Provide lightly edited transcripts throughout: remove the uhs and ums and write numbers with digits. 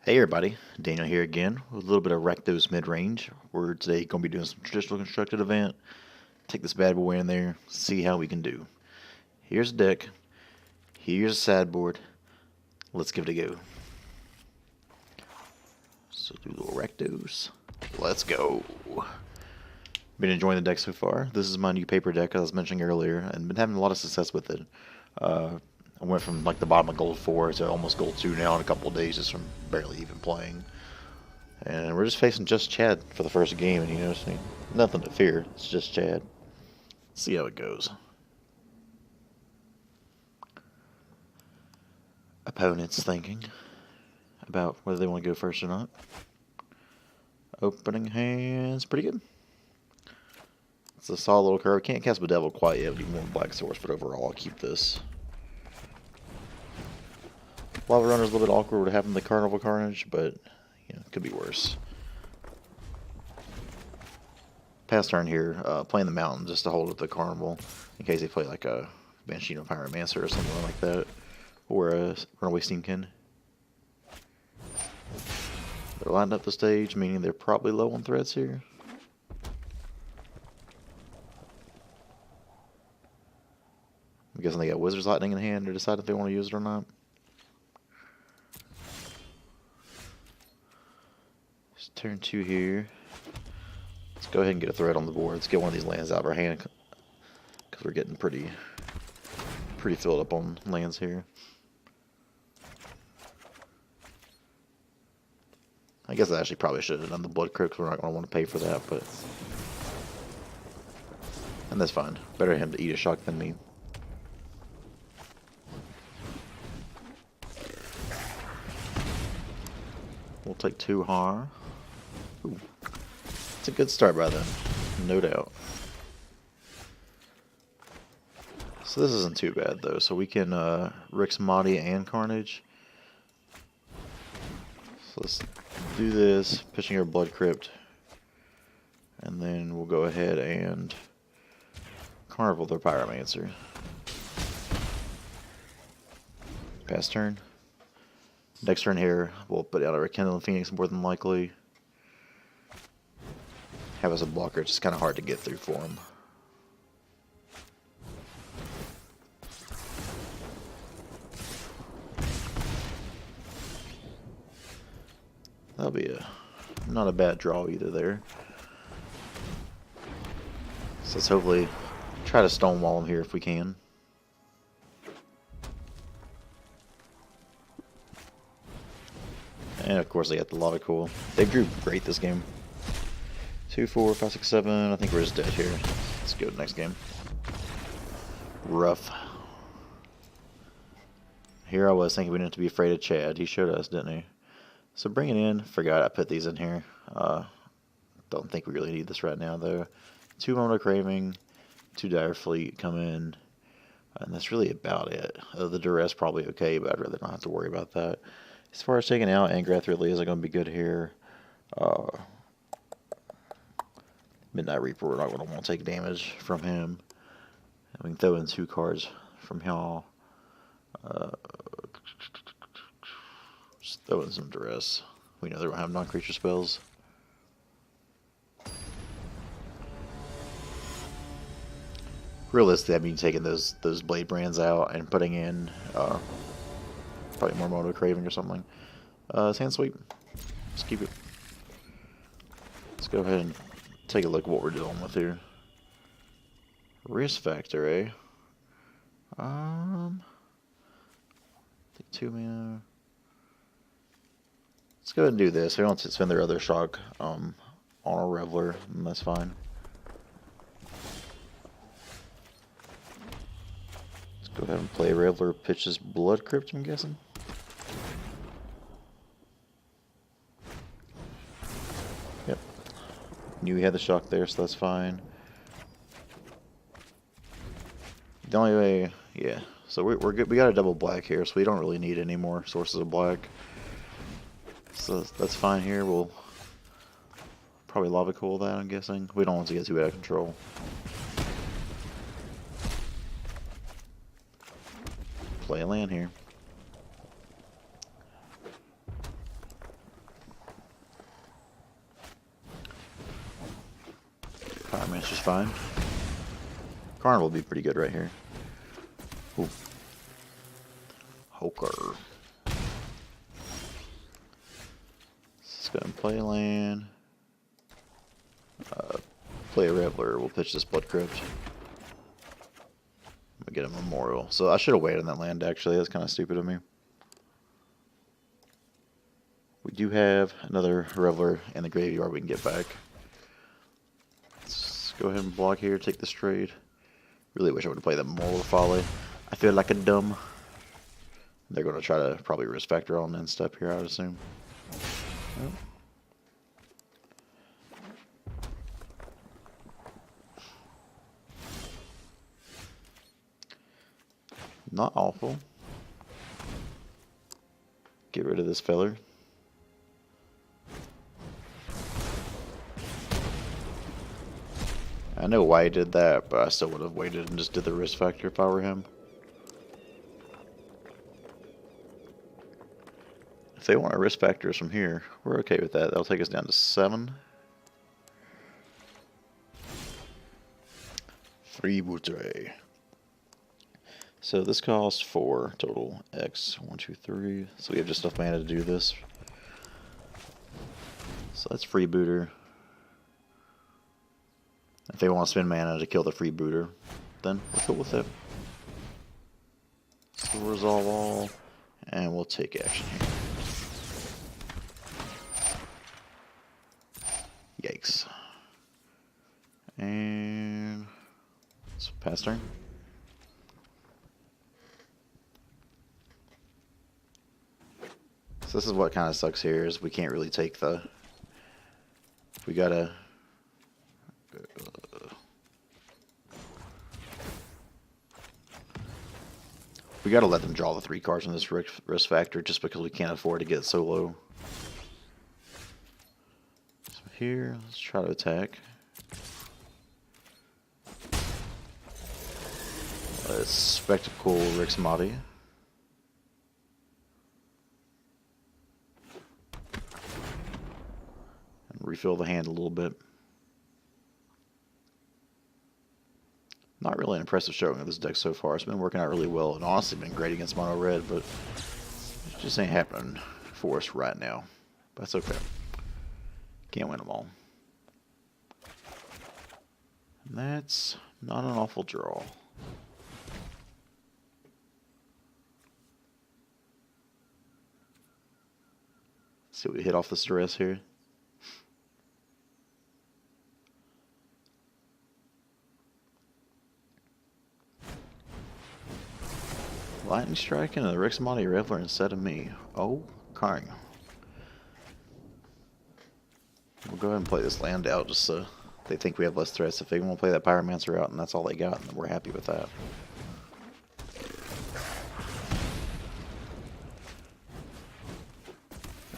Hey everybody, Daniel here again with a little bit of Rakdos Midrange. We're today going to be doing some traditional constructed event. Take this bad boy in there, see how we can do. Here's a deck, here's a sideboard. Let's give it a go. So do a little Rakdos. Let's go. Been enjoying the deck so far. This is my new paper deck, as I was mentioning earlier, and been having a lot of success with it. I went from like the bottom of gold 4 to almost gold 2 now in a couple of days just from barely even playing. And we're just facing just Chad for the first game, and nothing to fear. It's just Chad. Let's see how it goes. Opponents thinking about whether they want to go first or not. Opening hands, pretty good. It's a solid little curve. Can't cast Bedevil quite yet. We need more Black Source, but overall I'll keep this. Lava Runner's a little bit awkward with having the Carnival Carnage, but it could be worse. Pass turn here, playing the Mountain just to hold up the Carnival in case they play like a Banshee Pyromancer or something like that, or a Runaway Steamkin. They're lined up the stage, meaning they're probably low on threats here. I'm guessing they got Wizard's Lightning in hand to decide if they want to use it or not. Turn 2 here. Let's go ahead and get a threat on the board. Let's get one of these lands out of our hand because we're getting pretty filled up on lands here. I guess I actually probably should have done the Blood Crypt because we're not going to want to pay for that, and that's fine. Better him to eat a shock than me. We'll take 2 harm. Ooh. It's a good start by them, no doubt. So this isn't too bad though. So we can Rix Mahdi and Carnage. So let's do this, pitching our Blood Crypt, and then we'll go ahead and Carnival their Pyromancer. Pass turn. Next turn here, we'll put out a Rekindling Phoenix more than likely. Have as a blocker, it's just kind of hard to get through for him. That'll be not a bad draw either there. So let's hopefully try to stonewall him here if we can. And of course they got the Lava Cool. They drew great this game. 2, 4, 5, 6, 7. I think we're just dead here. Let's go to the next game. Rough. Here I was thinking we didn't have to be afraid of Chad. He showed us, didn't he? So bring it in. Forgot I put these in here. Don't think we really need this right now though. 2 Mono Craving, 2 Dire Fleet come in. And that's really about it. The Duress probably okay, but I'd rather not have to worry about that. As far as taking out, Angrath really isn't going to be good here. Midnight Reaper, we're not going to want to take damage from him. And we can throw in 2 cards from y'all. Just throw in some Duress. We know they don't have non-creature spells. Realistically, I mean taking those Blade Brands out and putting in probably more Mono Craving or something. Hand Sweep. Let's keep it. Let's go ahead and take a look at what we're dealing with here. Risk Factor, eh? Take 2 mana. Let's go ahead and do this. They don't have to spend their other shock on a Reveler, and that's fine. Let's go ahead and play Reveler, pitch his Blood Crypt, I'm guessing. Yep. Knew he had the shock there, so that's fine. The only way, yeah. So we're good. We got a double black here, so we don't really need any more sources of black. So that's fine here. We'll probably Lava Cool that, I'm guessing. We don't want to get too out of control. Play a land here. That's just fine. Carnival will be pretty good right here. Ooh. Hoker. Let's go and play a land. Play a Reveler. We'll pitch this Blood Crypt. We'll get a Memorial. So I should have waited on that land, actually. That's kind of stupid of me. We do have another Reveler in the graveyard we can get back. Let's go ahead and block here, take this trade. Really wish I would have played that Memorial Folly. I feel like a dumb. They're going to try to probably risk factor on end step here, I would assume. Yep. Not awful. Get rid of this feller. I know why he did that, but I still would have waited and just did the risk factor if I were him. If they want to risk factors from here, we're okay with that. That'll take us down to 7. Freebooter. So this costs 4 total. X, 1, 2, 3. So we have just enough mana to do this. So that's Freebooter. If they want to spend mana to kill the Freebooter, then we'll go with it. So we'll resolve all, and we'll take action here. Yikes. And let's pass turn. So this is what kind of sucks here, is we can't really take the... We gotta... We gotta let them draw the 3 cards in this risk factor just because we can't afford to get so low. So here, let's try to attack. Spectacle Rixmati. And refill the hand a little bit. Not really an impressive showing of this deck so far. It's been working out really well, and honestly been great against mono red, but it just ain't happening for us right now. But that's okay. Can't win them all. And that's not an awful draw. Let's see what we hit off the stress here. Lightning Strike and a Rixmati Reveler instead of me. Oh, okay. We'll go ahead and play this land out just so they think we have less threats. If they want to play that Pyromancer out and that's all they got, then we're happy with that.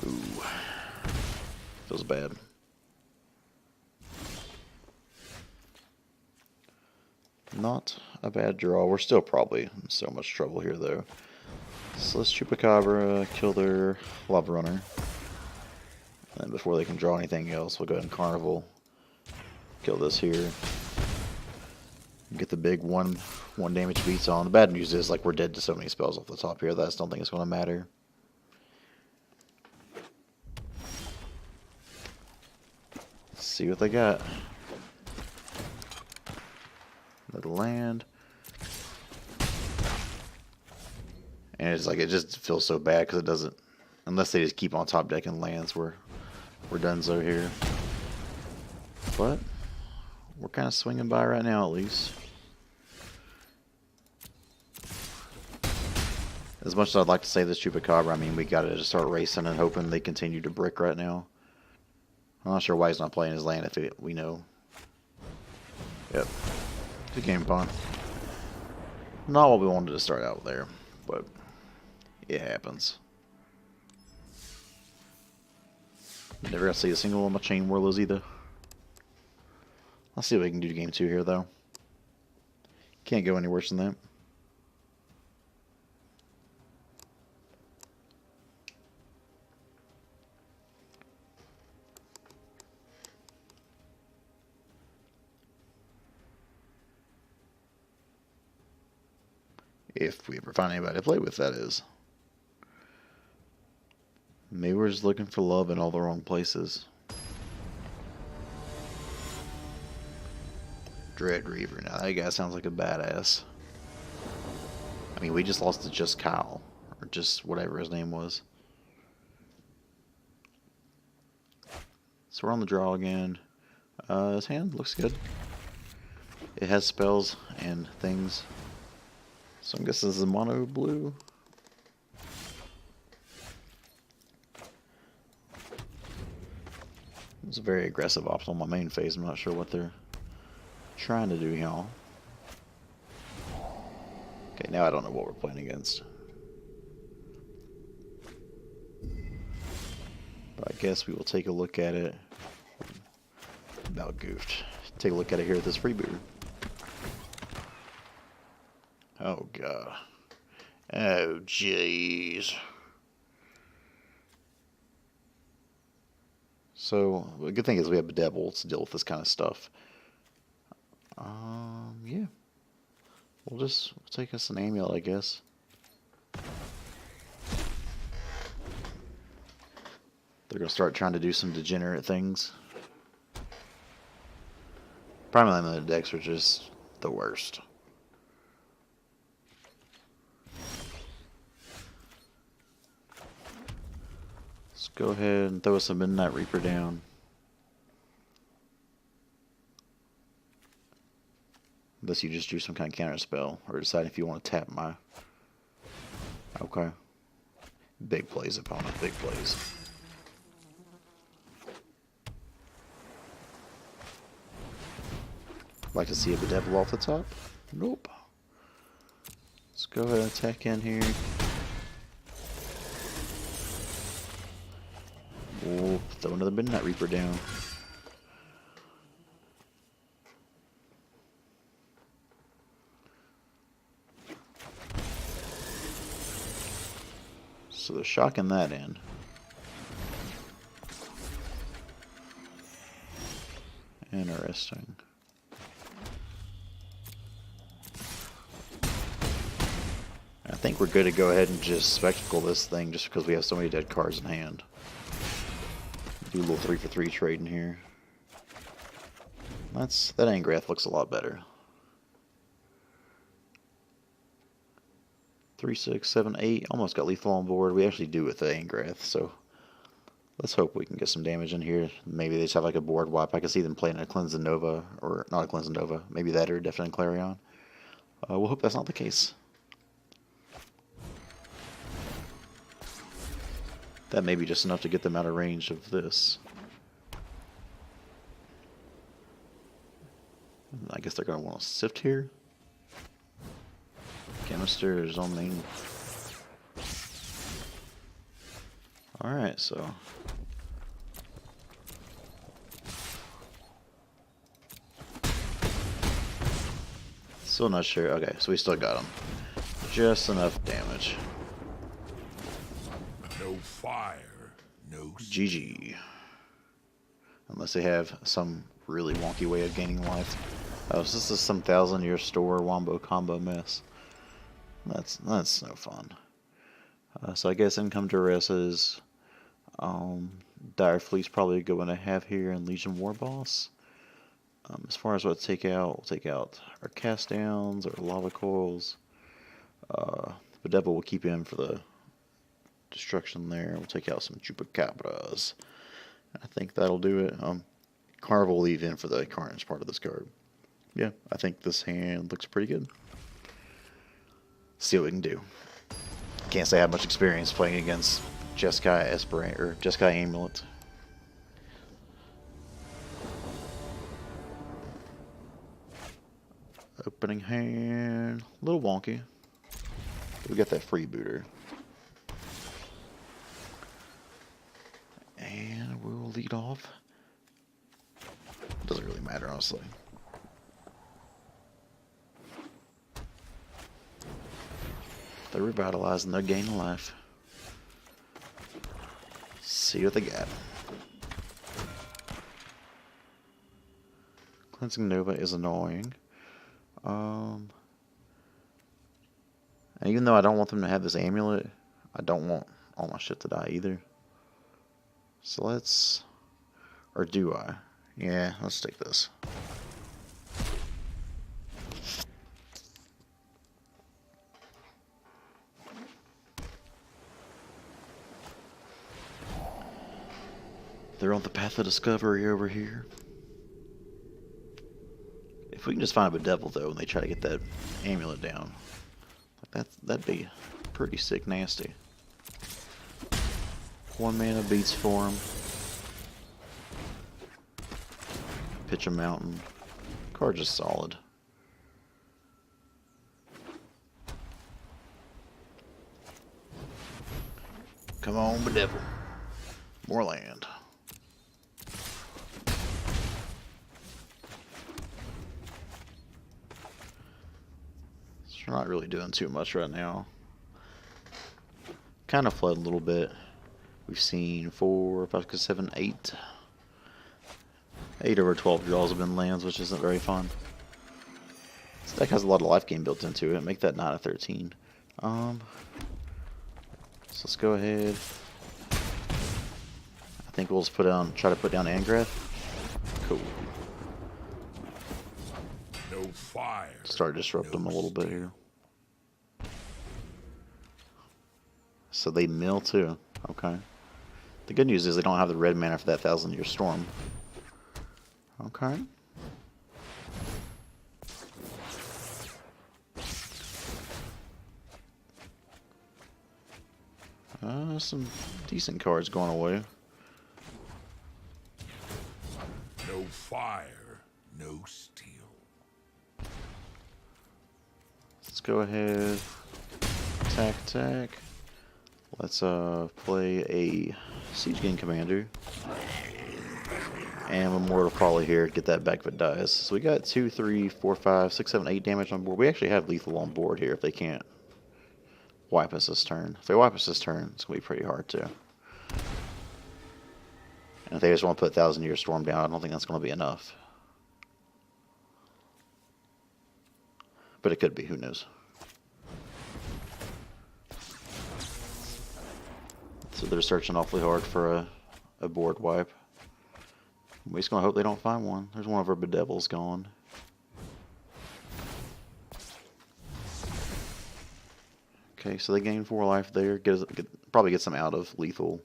Ooh. Feels bad. Not a bad draw. We're still probably in so much trouble here, though. So let's Chupacabra, kill their Lava Runner. And then before they can draw anything else, we'll go ahead and Carnival. Kill this here. Get the big one damage beats on. The bad news is, like, we're dead to so many spells off the top here that I just don't think it's going to matter. Let's see what they got. Another land. And it's like, it just feels so bad because it doesn't, unless they just keep on top decking lands, we're donezo here. But we're kind of swinging by right now, at least. As much as I'd like to save this Chupacabra, I mean, we got to just start racing and hoping they continue to brick right now. I'm not sure why he's not playing his land if we know. Yep. Good game, Pawn. Not what we wanted to start out there, but it happens. Never got to see a single one of my Chain Whirlers either. Let's see what we can do to game 2 here, though. Can't go any worse than that. If we ever find anybody to play with, that is. Maybe we're just looking for love in all the wrong places. Dread Reaver. Now that guy sounds like a badass. I mean, we just lost to just Kyle. Or just whatever his name was. So we're on the draw again. His hand looks good. It has spells and things. So I'm guessing this is mono blue. It's a very aggressive option on my main phase. I'm not sure what they're trying to do here. Okay, now I don't know what we're playing against. But I guess we will take a look at it. About goofed. Take a look at it here with this freebooter. Oh god. Oh jeez. So the good thing is we have Bedevil to deal with this kind of stuff. Yeah. We'll take us an amulet, I guess. They're gonna start trying to do some degenerate things. Primarily limited decks are just the worst. Let's go ahead and throw us a Midnight Reaper down. Unless you just do some kind of counter spell or decide if you want to tap my. Okay. Big plays, opponent. Big plays. Like to see a Bedevil off the top? Nope. Let's go ahead and attack in here. We'll throw another Midnight Reaper down. So they're shocking that in. Interesting. I think we're good to go ahead and just spectacle this thing just because we have so many dead cards in hand. Do a little 3-for-3 trade in here. That Angrath looks a lot better. 3, 6, 7, 8. Almost got lethal on board. We actually do with the Angrath, so let's hope we can get some damage in here. Maybe they just have like a board wipe. I can see them playing a Cleansing Nova, or not a Cleansing Nova. Maybe that or Deafening Clarion. We'll hope that's not the case. That may be just enough to get them out of range of this. I guess they're going to want to sift here. Canister is on main. Alright, so. Still not sure. Okay, so we still got him. Just enough damage. No fire, no GG. Unless they have some really wonky way of gaining life. Oh, so this is some 1,000-year store wombo combo mess. That's no fun. So I guess Income Duresses. Dire Fleet's probably going to have here, and Legion War Boss. As far as what to take out, we'll take out our Cast Downs, our Lava Coils. The Devil will keep in for the destruction there. We'll take out some Chupacabras. I think that'll do it. Carnival will leave in for the Carnage part of this card. Yeah, I think this hand looks pretty good. See what we can do. Can't say I have much experience playing against Jeskai or Jeskai Amulet. Opening hand, a little wonky. We got that freebooter. And we'll lead off. Doesn't really matter, honestly. They're revitalizing, they're gaining life. See what they got. Cleansing Nova is annoying. And even though I don't want them to have this amulet, I don't want all my shit to die either. So let's... Or do I? Yeah, let's take this. They're on the path of discovery over here. If we can just find a bedevil, though, and they try to get that amulet down, that'd be pretty sick nasty. 1 mana beats for him. Pitch a mountain. Card just solid. Come on, bedevil. More land. We're not really doing too much right now. Kind of flood a little bit. We've seen 4, 5, 6, 7, 8. 8 over 12 draws have been lands, which isn't very fun. This deck has a lot of life gain built into it. Make that 9 of 13. So let's go ahead. I think we'll just try to put down Angrath. Cool. No fire. Start to disrupt them a little bit here. So they mill too. Okay. The good news is they don't have the red mana for that 1,000-year storm. Okay. Some decent cards going away. No fire, no steel. Let's go ahead. Attack. Let's play a Siege Gang Commander. And Immortal Folly here, get that back if it dies. So we got 2, 3, 4, 5, 6, 7, 8 damage on board. We actually have lethal on board here if they can't wipe us this turn. If they wipe us this turn, it's going to be pretty hard too. And if they just want to put 1,000-year storm down, I don't think that's going to be enough. But it could be, who knows. So they're searching awfully hard for a board wipe. We're just going to hope they don't find one. There's one of our bedevils gone. Okay, so they gain 4 life there. Probably get some out of lethal.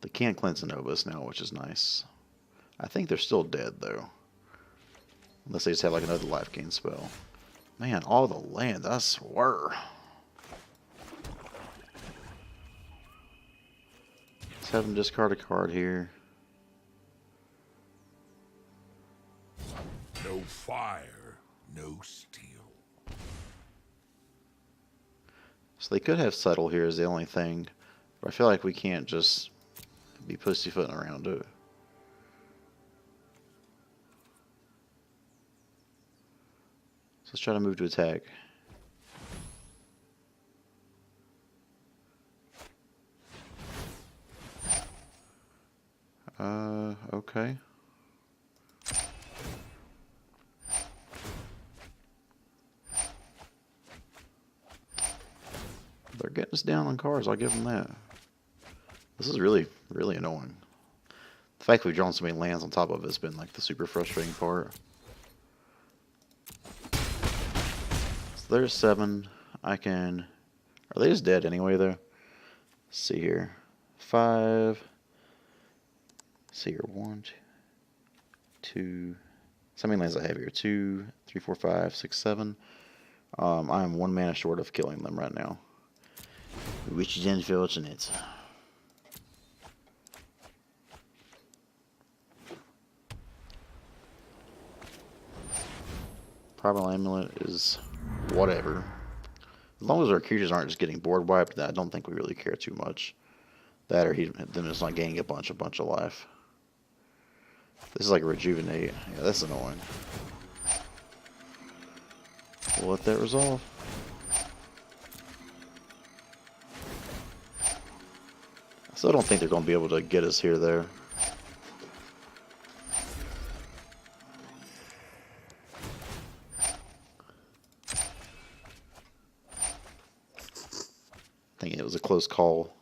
They can't cleanse Novus now, which is nice. I think they're still dead, though. Unless they just have like another life gain spell. Man, all the land, I swear. Let's have them discard a card here. No fire, no steel. So they could have Settle here is the only thing. But I feel like we can't just be pussyfooting around it. So let's try to move to attack. Okay. They're getting us down on cards, I'll give them that. This is really, really annoying. The fact we've drawn so many lands on top of it has been like the super frustrating part. So there's 7. I can... Are they just dead anyway, though? Let's see here. 5. Let's see here. 1, 2. So many lands I have here. 2, 3, 4, 5, 6, 7. I am 1 mana short of killing them right now. Which is unfortunate. Primal Amulet is whatever. As long as our creatures aren't just getting board wiped, I don't think we really care too much. That or them just not gaining a bunch of life. This is like a rejuvenate. Yeah, that's annoying. We'll let that resolve. I still don't think they're going to be able to get us here, though. close call.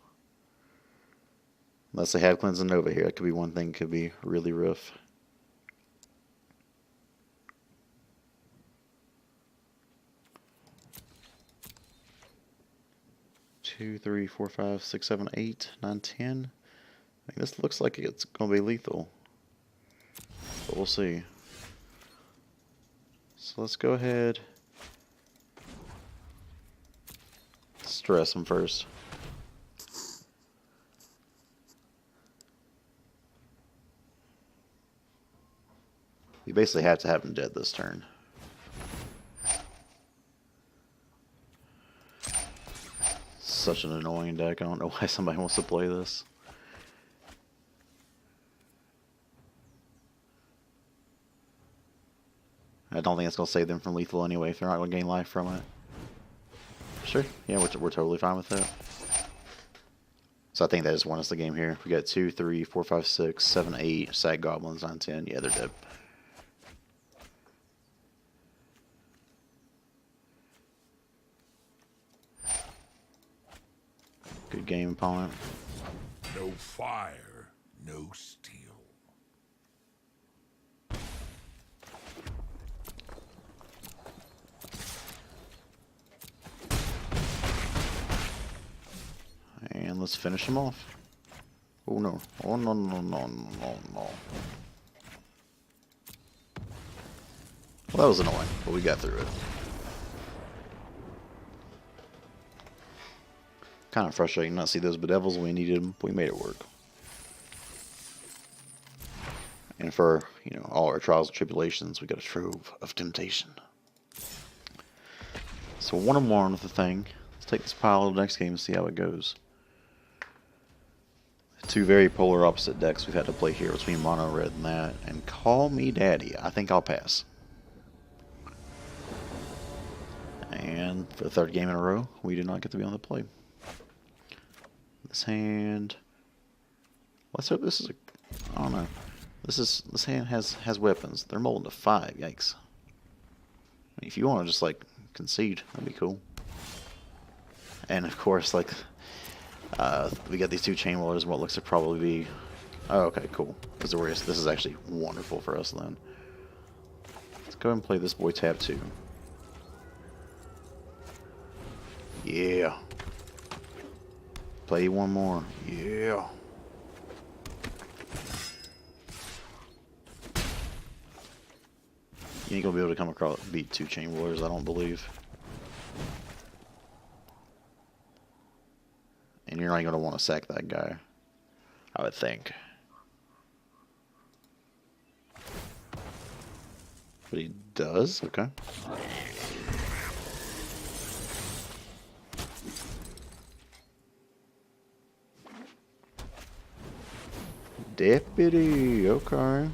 Unless they have Cleansing Nova here. That could be one thing, could be really rough. Two, three, four, five, six, seven, 8, 9, 10. I mean, this looks like it's going to be lethal. But we'll see. So let's go ahead. Stress him first. You basically have to have him dead this turn. Such an annoying deck. I don't know why somebody wants to play this. I don't think it's going to save them from lethal anyway if they're not going to gain life from it. Sure. Yeah, we're totally fine with that. So I think they just won us the game here. We got 2, 3, 4, 5, 6, 7, 8, Sag Goblins, 9, 10. Yeah, they're dead. Good game, opponent. No fire, no steel. And let's finish him off. Oh no. Oh no, no, no, no, no. Well, that was annoying, but we got through it. Kind of frustrating not to see those bedevils when we needed them. We made it work. And for, you know, all our trials and tribulations, we got a trove of temptation. So 1-1 with the thing. Let's take this pile to the next game and see how it goes. Two very polar opposite decks we've had to play here between mono red and that. And call me daddy. I think I'll pass. And for the third game in a row, we do not get to be on the play. This hand. Let's hope this is a. I don't know. This hand has weapons. They're molding to 5. Yikes. I mean, if you want to just like concede, that'd be cool. And of course, like we got these 2 chain wallers. What looks to probably be. Oh, okay, cool. Azorious. This is actually wonderful for us then. Let's go ahead and play this boy tab 2. Yeah. Play one more. Yeah. You ain't gonna be able to come across beat 2 chain wars, I don't believe. And you're not gonna want to sack that guy, I would think. But he does? Okay. Deputy, okay.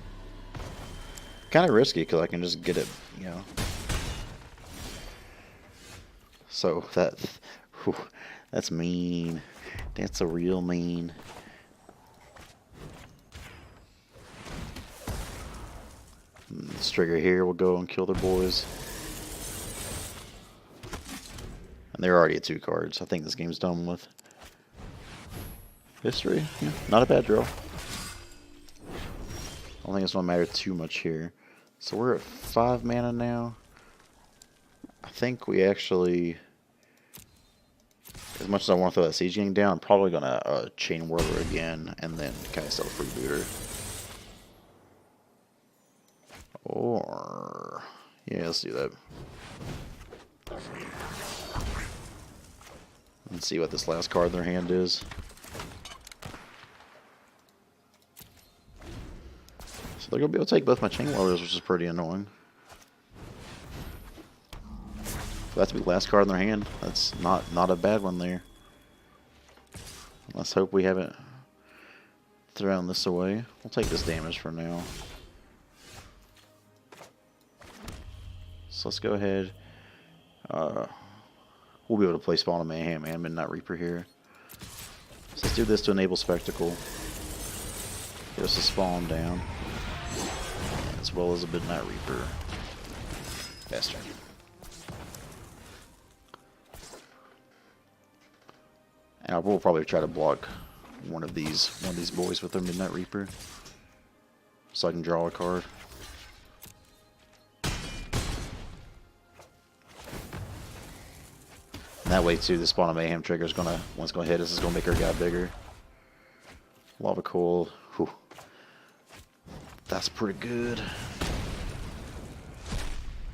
Kind of risky because I can just get it, you know. So that's mean. That's a real mean. This trigger here will go and kill their boys. And they're already at 2 cards. I think this game's done with. History, yeah, not a bad draw. I don't think it's going to matter too much here. So we're at 5 mana now. I think we actually, as much as I want to throw that Siege Gang down, I'm probably going to Chain Whirler again and then cast out a Freebooter. Or, yeah, let's do that. Let's see what this last card in their hand is. So they're going to be able to take both my Chain Whirlers, which is pretty annoying. For that to be the last card in their hand, that's not a bad one there. Let's hope we haven't thrown this away. We'll take this damage for now. So let's go ahead. We'll be able to play Spawn of Mayhem and Midnight Reaper here. So let's do this to enable Spectacle. Get us a Spawn down. As well as a Midnight Reaper. Faster. And We'll probably try to block one of these boys with their Midnight Reaper, so I can draw a card. And that way too, the Spawn of Mayhem trigger is gonna, once it's gonna hit us, is gonna make our guy bigger. Lava Coil, whew. That's pretty good.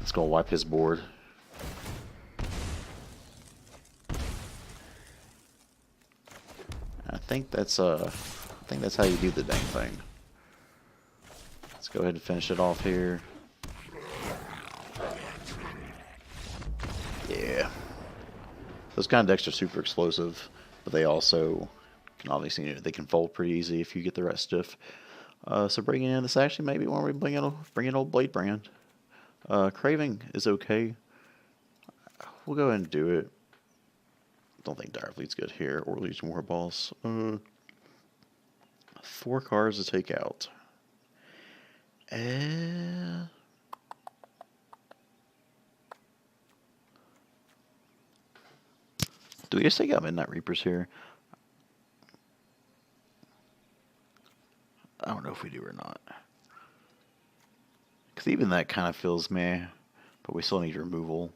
It's gonna wipe his board. I think that's how you do the dang thing. Let's go ahead and finish it off here. Yeah. Those kind of decks are super explosive, but they also can obviously, they can fold pretty easy if you get the right stuff. So bringing in this, actually maybe when we bring in old Blade Brand. Craving is okay. We'll go ahead and do it. Don't think Dire Fleet's good here, or Legion War Boss. 4 cards to take out. Do we just take out Midnight Reapers here? I don't know if we do or not. Because even that kind of feels meh, but we still need removal.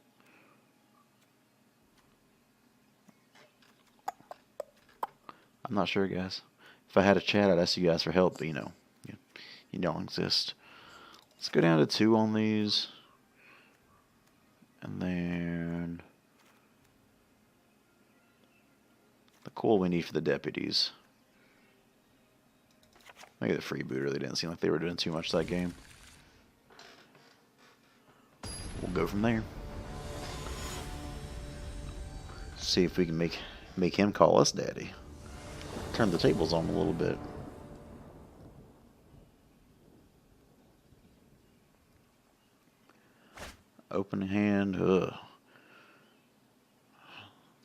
I'm not sure, guys. If I had a chat, I'd ask you guys for help, but you know, you don't exist. Let's go down to 2 on these. And then the cool we need for the deputies. Maybe the freebooter, they didn't seem like they were doing too much that game. We'll go from there. See if we can make him call us daddy. Turn the tables on a little bit. Open hand. Ugh.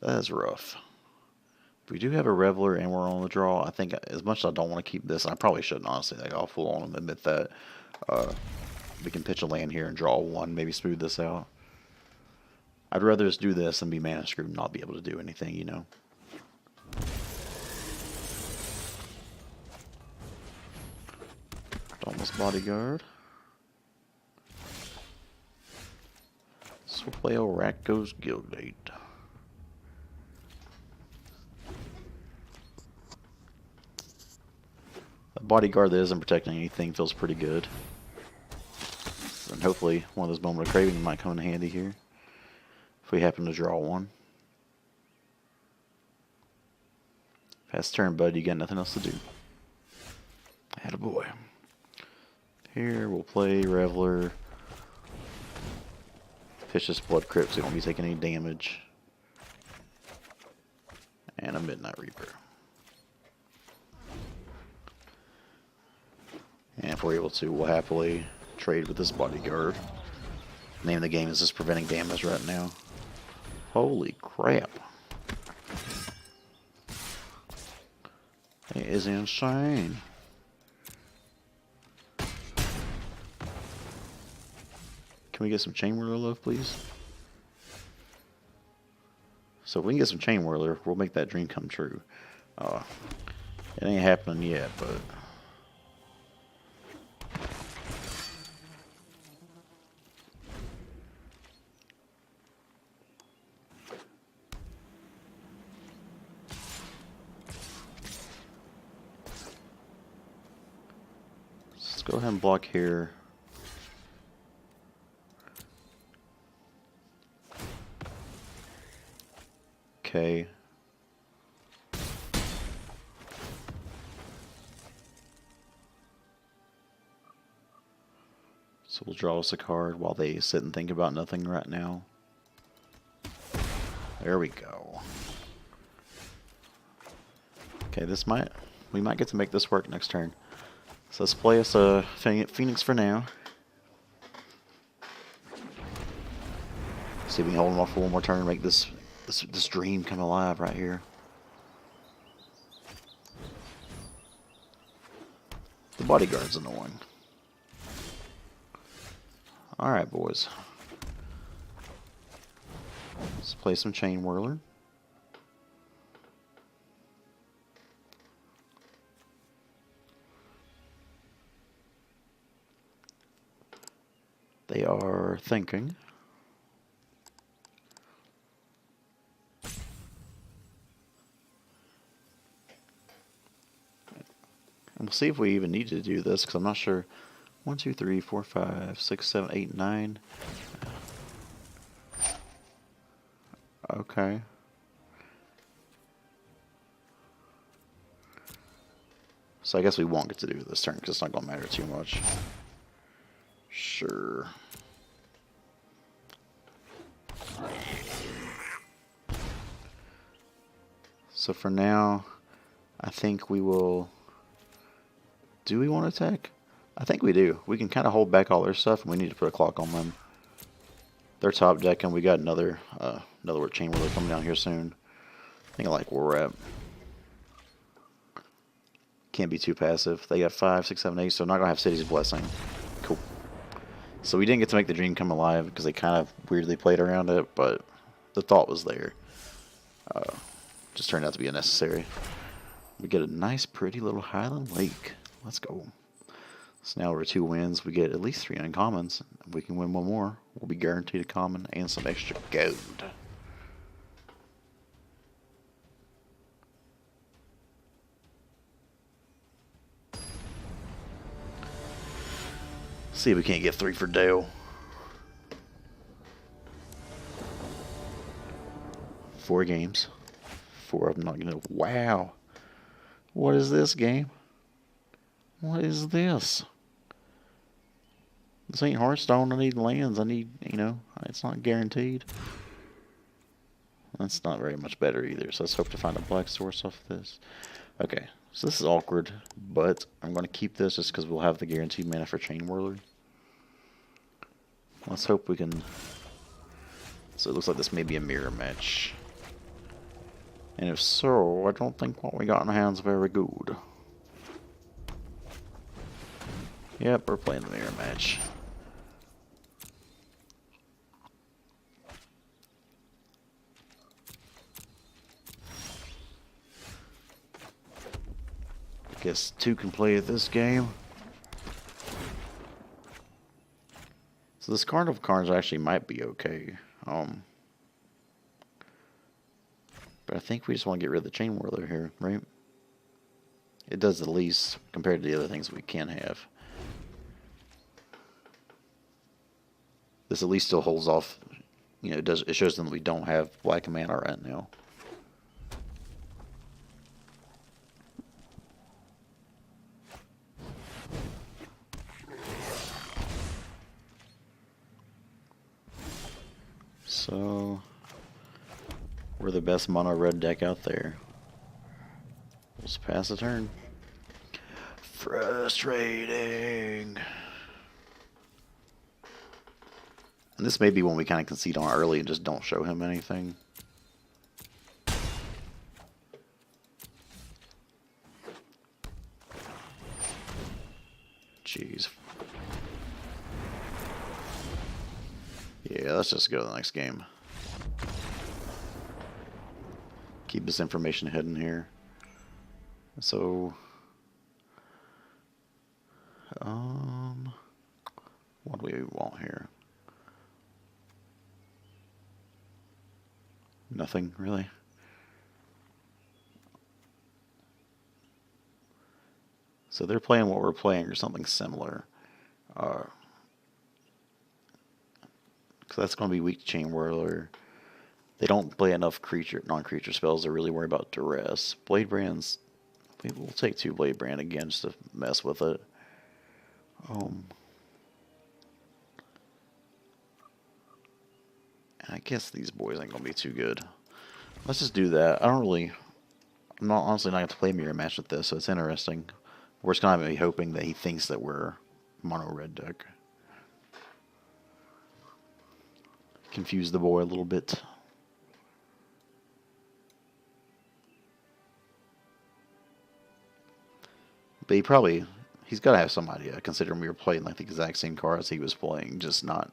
That is rough. We do have a Reveler and we're on the draw. I think as much as I don't want to keep this, I probably shouldn't, honestly. Like, I'll full on admit that. We can pitch a land here and draw 1, maybe smooth this out. I'd rather just do this than be mana screwed and not be able to do anything, you know. Almost Bodyguard. So we'll play old Rakdos Midrange. A Bodyguard that isn't protecting anything feels pretty good. And hopefully one of those Moment of Craving might come in handy here. If we happen to draw 1. Pass turn, bud. You got nothing else to do. Attaboy. Here we'll play Reveler. Pitch this Blood Crypt so we won't be taking any damage. And a Midnight Reaper. And if we're able to, we'll happily trade with this Bodyguard. Name of the game is just preventing damage right now. Holy crap. It is insane. Can we get some Chain Whirler love, please? So if we can get some Chain Whirler, we'll make that dream come true. It ain't happening yet, but... let's go ahead and block here. Okay. So we'll draw us a card while they sit and think about nothing right now. There we go. Okay, we might get to make this work next turn. So let's play us a Phoenix for now. See if we can hold them off for one more turn and make this dream come alive right here. The Bodyguard's annoying. Alright, boys. Let's play some Chain Whirler. They are thinking. And we'll see if we even need to do this, because I'm not sure. 1, 2, 3, 4, 5, 6, 7, 8, 9. Okay. So I guess we won't get to do this turn, because it's not going to matter too much. Sure. So for now, I think we will... Do we want to attack? I think we do. We can kind of hold back all their stuff, and we need to put a clock on them. They're top deck, and we got another chain whirler coming down here soon. I think I like where we're at. Can't be too passive. They got 5, 6, 7, 8, so not going to have City's Blessing. Cool. So we didn't get to make the dream come alive, because they kind of weirdly played around it, but the thought was there. Just turned out to be unnecessary. We get a nice, pretty little Highland Lake. Let's go. So now we're 2 wins. We get at least 3 uncommons. If we can win 1 more, we'll be guaranteed a common and some extra gold. See if we can't get 3 for Dale. 4 games. 4 of them not gonna. Wow. What is this game? What is this? This ain't Hearthstone. I need lands. I need, it's not guaranteed. That's not very much better either. So let's hope to find a black source off this. Okay. So this is awkward, but I'm going to keep this just because we'll have the guaranteed mana for Chain Whirler. Let's hope we can... So it looks like this may be a mirror match. And if so, I don't think what we got in the hand's very good. Yep, we're playing the mirror match. Guess 2 can play at this game. So this Carnival cards actually might be okay. But I think we just want to get rid of the Chain Whirler here, right? It does the least compared to the other things we can have. This at least still holds off. It shows them that we don't have black mana right now. So we're the best mono red deck out there. We'll just pass the turn. Frustrating. And this may be when we kind of concede on early and just don't show him anything. Jeez. Yeah, let's just go to the next game. Keep this information hidden here. So, what do we want here? Nothing, really. So they're playing what we're playing or something similar. So that's going to be weak to Chain Whirler. They don't play enough non-creature spells to really worry about duress. Blade Brands, we'll take 2 Blade Brand again just to mess with it. And I guess these boys ain't going to be too good. Let's just do that. I'm honestly not going to play mirror match with this, so it's interesting. We're just going to be hoping that he thinks that we're mono red deck. Confuse the boy a little bit. But he's got to have some idea, considering we were playing like the exact same cards he was playing, just not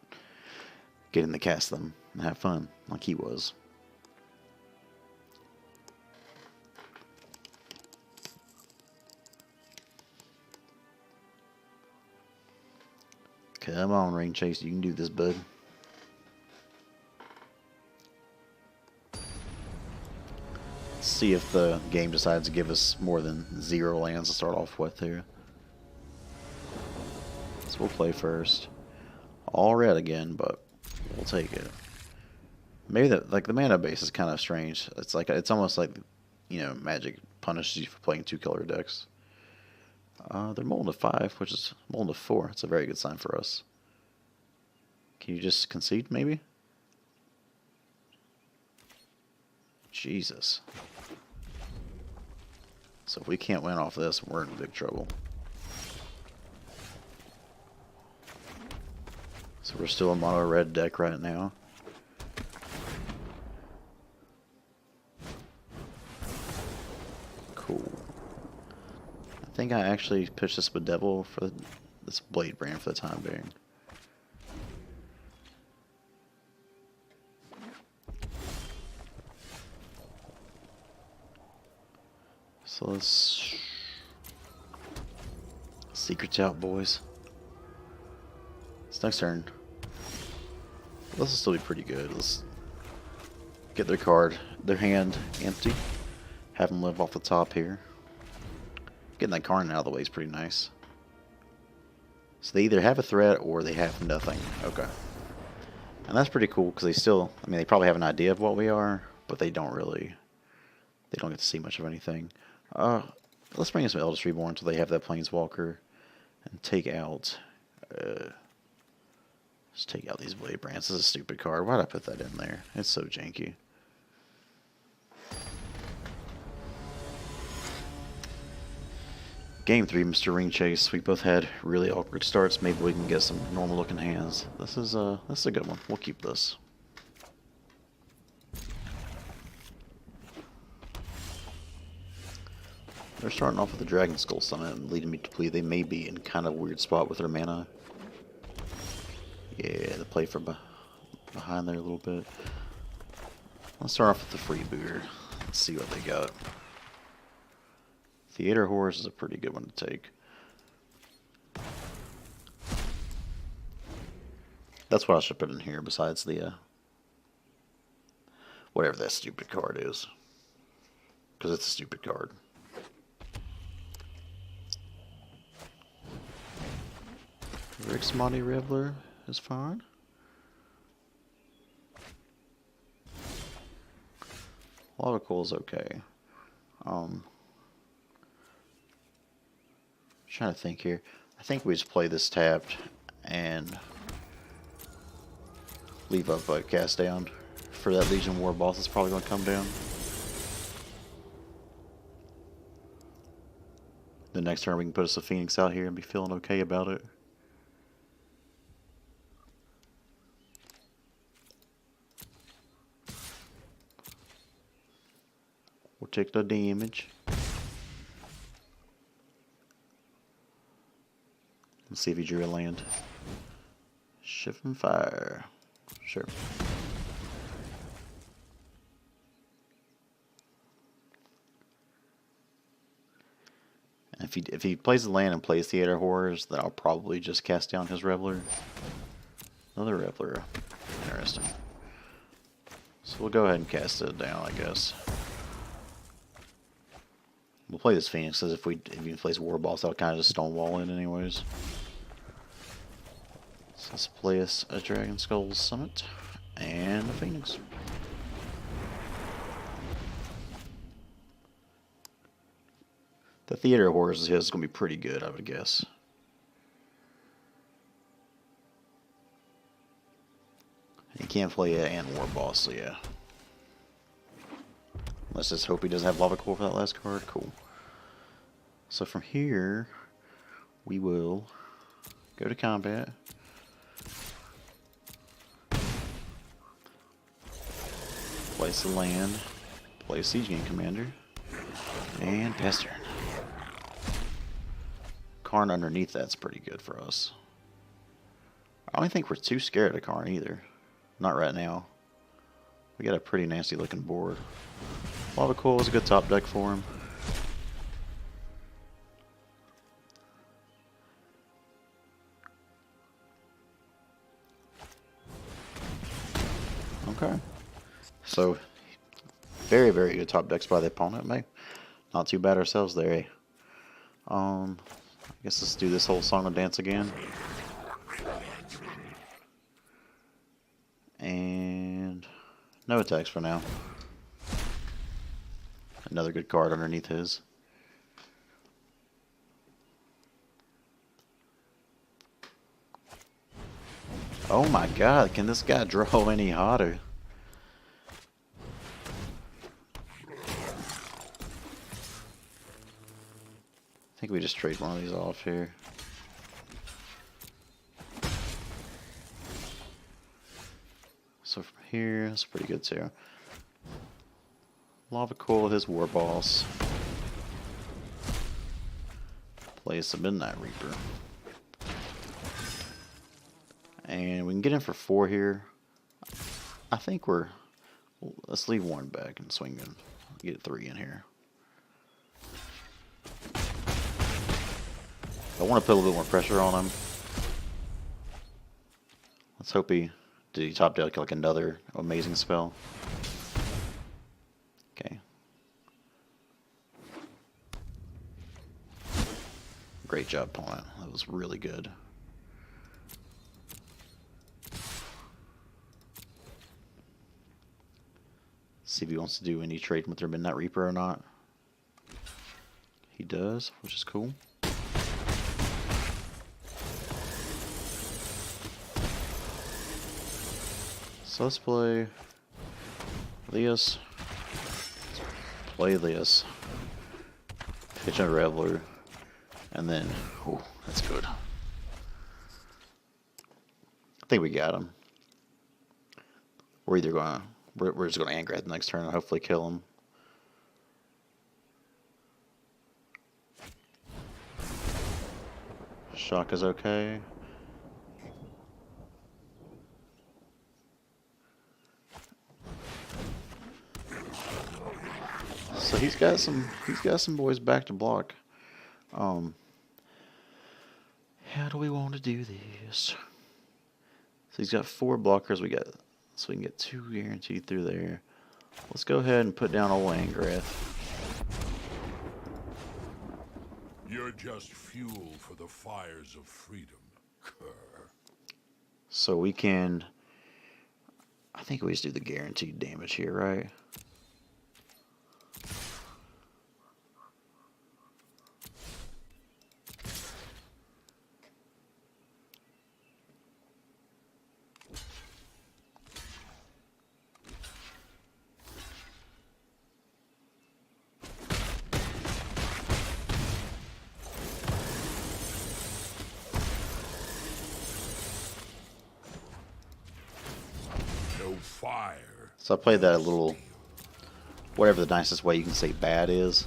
getting to cast them and have fun like he was. Come on, Rain Chase, you can do this, bud. Let's see if the game decides to give us more than 0 lands to start off with here. So we'll play first. All red again, but we'll take it. Maybe the mana base is kind of strange. It's almost like, you know, Magic punishes you for playing 2-color decks. They're molding to 5, which is molding to 4. It's a very good sign for us. Can you just concede, maybe? Jesus. So if we can't win off this, we're in big trouble. So we're still a mono red deck right now. Cool. I think I actually pitched this Bedevil for this Blade Brand for the time being. So let's secrets out, boys. It's next turn. This will still be pretty good. Let's get their card, their hand empty. Have them live off the top here. Getting that Karn out of the way is pretty nice. So they either have a threat or they have nothing. Okay. And that's pretty cool because they still, I mean, they probably have an idea of what we are, but they don't get to see much of anything. Let's bring in some Eldest Reborn until they have that Planeswalker and take out, just take out these Blade Brands. This is a stupid card. Why'd I put that in there? It's so janky. Game 3, Mr. Ring Chase. We both had really awkward starts. Maybe we can get some normal looking hands. This is a good one. We'll keep this. They're starting off with the Dragon Skull Summit and leading me to believe they may be in kind of a weird spot with their mana. Yeah, the play from behind there a little bit. Let's start off with the Freebooter. Let's see what they got. Theater Horse is a pretty good one to take. That's what I should put in here besides the whatever that stupid card is. Because it's a stupid card. Rick's Monty Reveler is fine. Logical is okay. Trying to think here. I think we just play this tapped and leave up a cast down for that Legion War boss that's probably going to come down. The next turn we can put us a Phoenix out here and be feeling okay about it. We'll take the damage. Let's see if he drew a land. Shift and fire. Sure. If he plays the land and plays Theater Horrors, then I'll probably just cast down his Reveler. Another Reveler. Interesting. So we'll go ahead and cast it down, I guess. We'll play this Phoenix, because if he plays War Boss, that'll kind of just stonewall in anyways. So let's play us a Dragon Skull Summit and a Phoenix. The Theater Horrors is going to be pretty good, I would guess. He can't play it and War Boss, so yeah. Let's just hope he doesn't have Lava Core for that last card. Cool. So from here, we will go to combat. Place the land. Play a Siege Game Commander. And pass turn. Karn underneath that's pretty good for us. I don't think we're too scared of Karn either. Not right now. We got a pretty nasty looking board. Lava Coil is a good top deck for him. So, very, very good top decks by the opponent, mate. Not too bad ourselves there, eh? I guess let's do this whole song and dance again. And no attacks for now. Another good card underneath his. Oh my god, can this guy draw any hotter? I think we just trade one of these off here. So from here, that's pretty good too. Lava Coil, his War Boss. Plays the Midnight Reaper. And we can get in for 4 here. I think we're... Let's leave 1 back and swing and get 3 in here. I want to put a little bit more pressure on him. Let's hope he... Did he top deck like another amazing spell? Okay. Great job, opponent. That was really good. See if he wants to do any trade with their Midnight Reaper or not. He does, which is cool. So let's play this. Play this. Pitch a Reveler. And then, oh, that's good. I think we got him. We're either gonna, we're just gonna Angrath the next turn and hopefully kill him. Shock is okay. So he's got some boys back to block. How do we want to do this? So he's got 4 blockers. So we can get 2 guaranteed through there. Let's go ahead and put down old Angrath. You're just fuel for the fires of freedom. So we can... I think we just do the guaranteed damage here, right? Fire. So I played that a little, whatever the nicest way you can say bad is,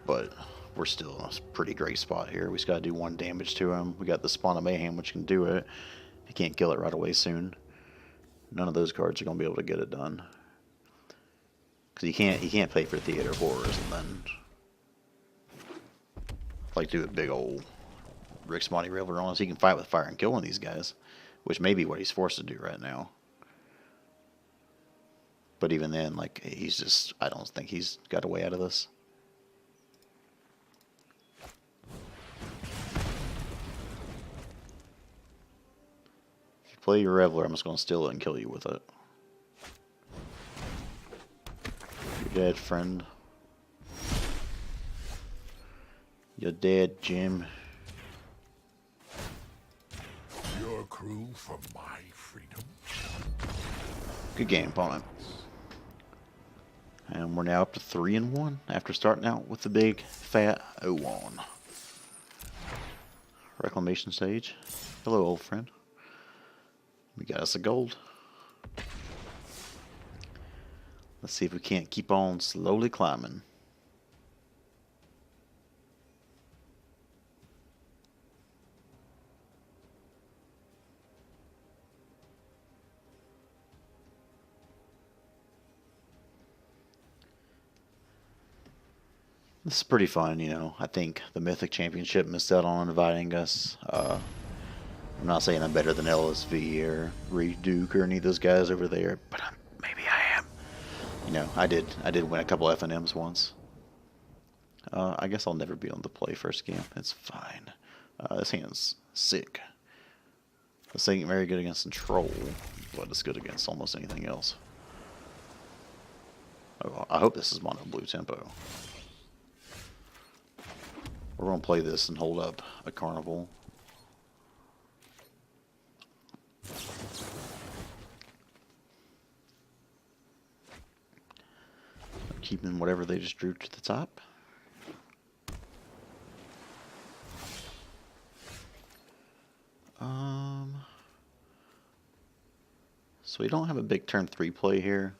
but we're still in a pretty great spot here. We just got to do 1 damage to him. We got the Spawn of Mayhem, which can do it. He can't kill it right away soon. None of those cards are going to be able to get it done. Because he can't play for Theater of Horrors and then like do a big old Rick's Monty Reveler on us. He can fight with fire and kill one of these guys, which may be what he's forced to do right now. But even then, like, he's just, I don't think he's got a way out of this. If you play your Reveler, I'm just going to steal it and kill you with it. You're dead, friend. You're dead, Jim. Your crew for my freedom. Good game, opponent. And we're now up to 3-1 after starting out with the big fat 0-1. Reclamation stage. Hello, old friend. We got us a gold. Let's see if we can't keep on slowly climbing. This is pretty fun, you know. I think the Mythic Championship missed out on inviting us. I'm not saying I'm better than LSV or Reed Duke or any of those guys over there, but maybe I am. You know, I did win a couple FNMs once. I guess I'll never be able to play first game. It's fine. This hand's sick. This ain't very good against control, but it's good against almost anything else. Oh, I hope this is mono blue tempo. We're going to play this and hold up a carnival. Keeping whatever they just drew to the top. So we don't have a big turn 3 play here.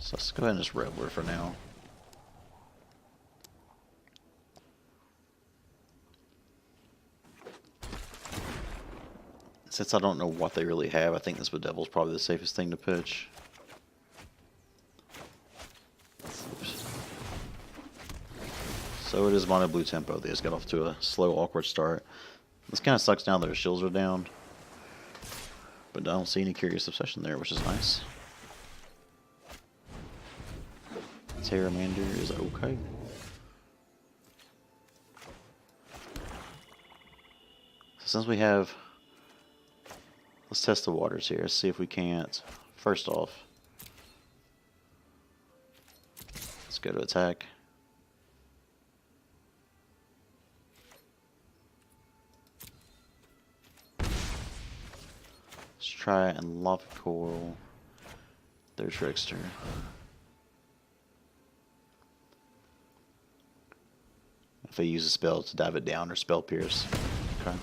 So let's go ahead and just Reveler for now. Since I don't know what they really have, I think this Bedevil is probably the safest thing to pitch. Oops. So it is mono blue tempo. They just got off to a slow, awkward start. This kind of sucks now that their shields are down. But I don't see any Curious Obsession there, which is nice. Terramander is okay. So since we have... Let's test the waters here, see if we can't... First off, let's go to attack. Let's try and Lava Coral their Trickster. If I use a spell to dive it down or Spell Pierce. Okay.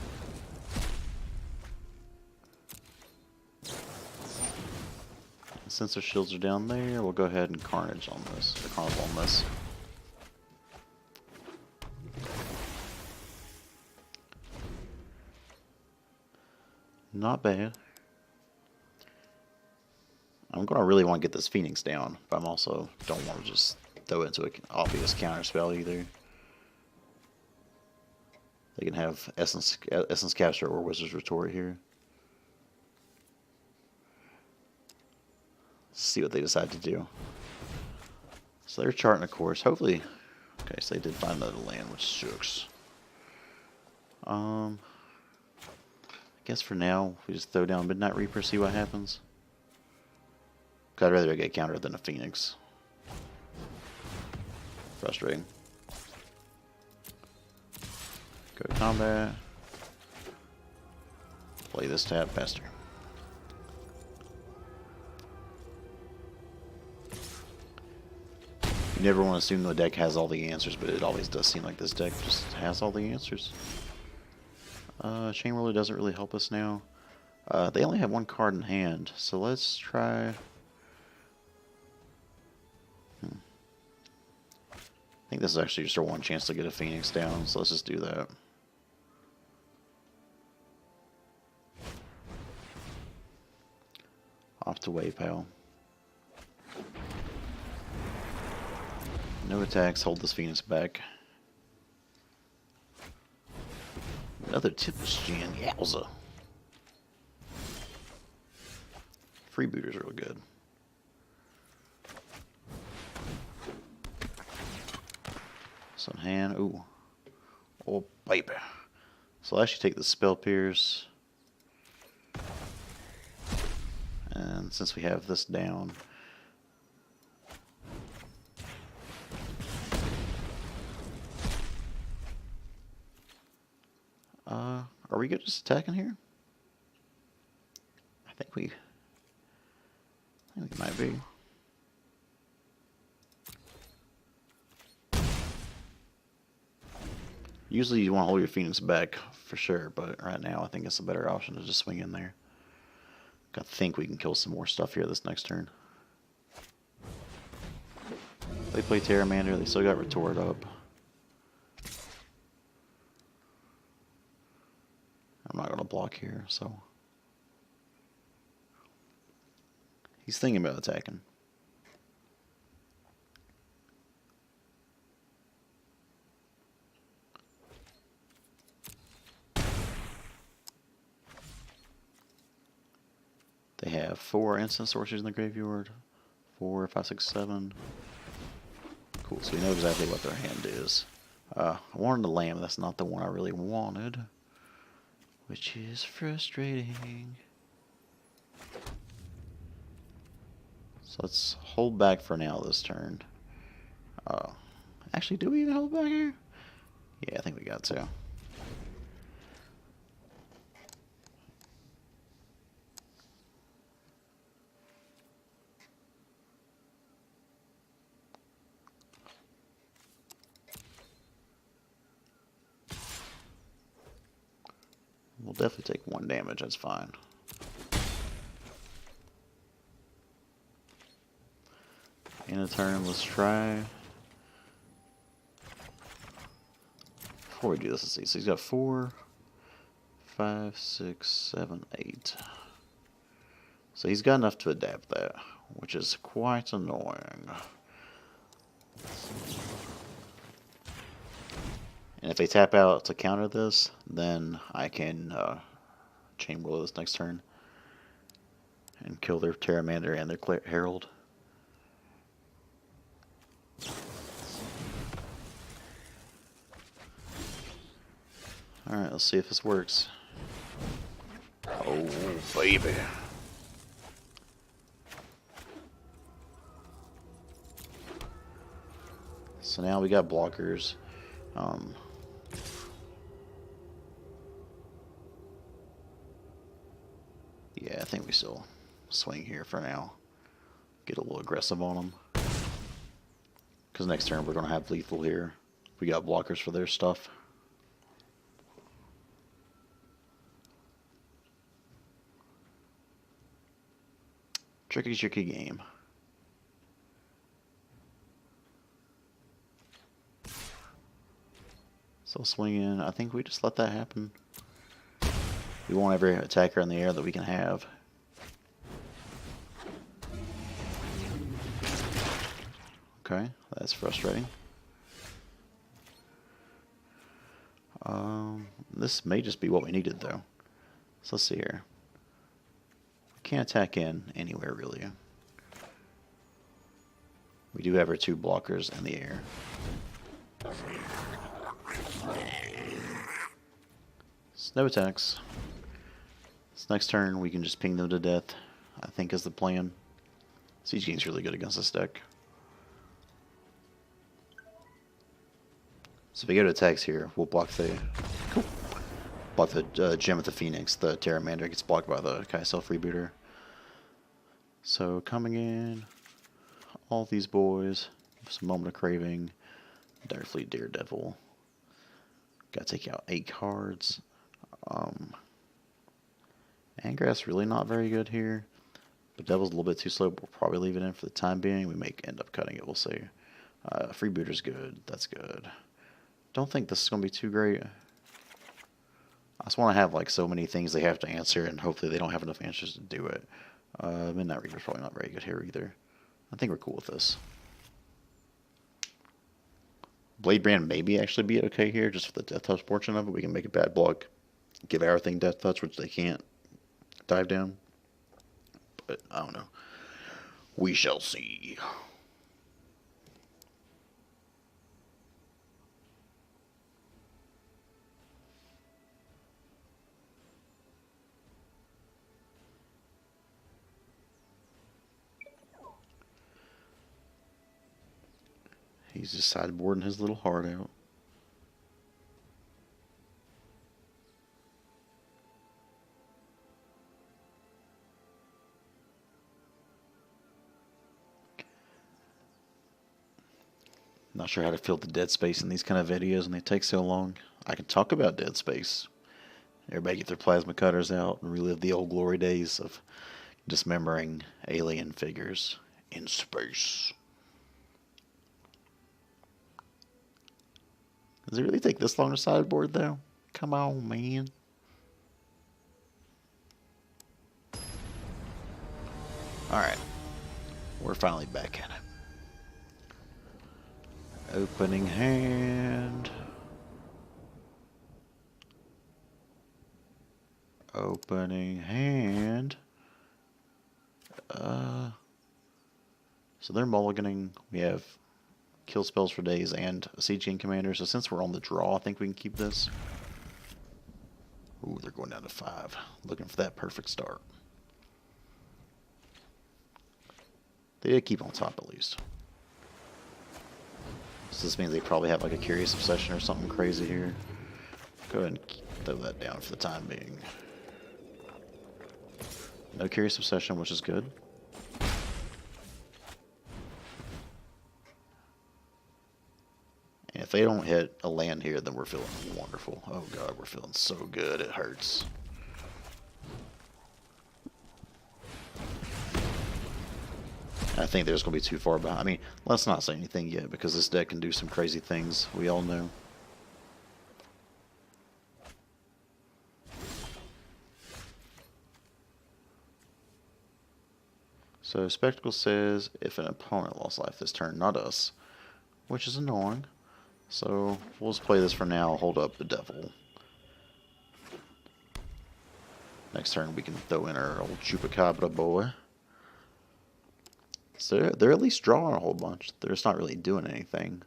And since their shields are down there, we'll go ahead and Carnage on this, or Carnival on this. Not bad. I'm gonna really want to get this Phoenix down, but I'm also don't want to just throw it into an obvious counter spell either. They can have Essence Capture or Wizard's Retort here. Let's see what they decide to do. So they're charting a course. Hopefully, okay. So they did find another land, which sucks. I guess for now we just throw down Midnight Reaper, see what happens. Cause I'd rather get countered than a Phoenix. Frustrating. Go to combat. Play this tab faster. You never want to assume the deck has all the answers, but it always does seem like this deck just has all the answers. Chain Roller doesn't really help us now. They only have one card in hand, so let's try... I think this is actually just our one chance to get a Phoenix down, so let's just do that. Off to Wave Pal. No attacks, hold this Phoenix back. Another Tempest Gen, yowza. Freebooter's real good. Some hand, ooh. Oh, baby. So I'll actually take the Spell Pierce. And since we have this down, are we good just attacking here? I think we might be. Usually you want to hold your Phoenix back for sure, but right now I think it's a better option to just swing in there. I think we can kill some more stuff here this next turn. They play Terramander, they still got Retort up. I'm not going to block here, so. He's thinking about attacking. They have 4 instant sorceries in the graveyard. 4, 5, 6, 7. Cool, so we know exactly what their hand is. I wanted the lamb, that's not the one I really wanted. Which is frustrating. So let's hold back for now this turn. Actually, do we even hold back here? Yeah, I think we got to. We'll definitely take 1 damage, that's fine. In a turn, let's try. Before we do this, let's see. So he's got 4, 5, 6, 7, 8. So he's got enough to adapt that, which is quite annoying. And if they tap out to counter this, then I can Chain Will this next turn and kill their Pteramander and their Herald. Alright, let's see if this works. Oh, baby. So now we got blockers. Yeah, I think we still swing here for now. Get a little aggressive on them. Because next turn we're going to have lethal here. We got blockers for their stuff. Tricky, tricky game. So swing in. I think we just let that happen. We want every attacker in the air that we can have. Okay, that's frustrating. This may just be what we needed though. So let's see here. We can't attack in anywhere really. We do have our 2 blockers in the air. No attacks. This next turn we can just ping them to death, I think is the plan. Siege King's really good against this deck. So if we go to attacks here, we'll block the Gem of the Phoenix. The Pteramander gets blocked by the Kaisel Freebooter. So coming in, all these boys, some Moment of Craving, Direfleet Daredevil. Gotta take out 8 cards. Angrass really not very good here. The Devil's a little bit too slow, but we'll probably leave it in for the time being. We may end up cutting it, we'll see. Freebooter's good, that's good. Don't think this is going to be too great. I just want to have like so many things they have to answer, and hopefully they don't have enough answers to do it. Midnight Reaper's probably not very good here either. I think we're cool with this. Blade Brand maybe actually be okay here, just for the Death Touch portion of it. We can make a bad block, give everything Death Touch, which they can't dive down. But I don't know. We shall see. He's just sideboarding his little heart out. Not sure how to fill the dead space in these kind of videos, and they take so long. I can talk about Dead Space. Everybody get their plasma cutters out and relive the old glory days of dismembering alien figures in space. Does it really take this long to sideboard, though? Come on, man. Alright. We're finally back at it. Opening hand. Opening hand. So they're mulliganing. We have kill spells for days and a Siege King Commander. So since we're on the draw, I think we can keep this. Ooh, they're going down to 5. Looking for that perfect start. They did keep on top at least. So this means they probably have like a Curious Obsession or something crazy here. Go ahead and throw that down for the time being. No Curious Obsession, which is good. And if they don't hit a land here, then we're feeling wonderful. Oh god, we're feeling so good, it hurts. I think they're just going to be too far behind. I mean, let's not say anything yet, because this deck can do some crazy things, we all know. So Spectacle says if an opponent lost life this turn, not us, which is annoying. So we'll just play this for now, hold up the Devil. Next turn we can throw in our old Chupacabra boy. So they're at least drawing a whole bunch. They're just not really doing anything.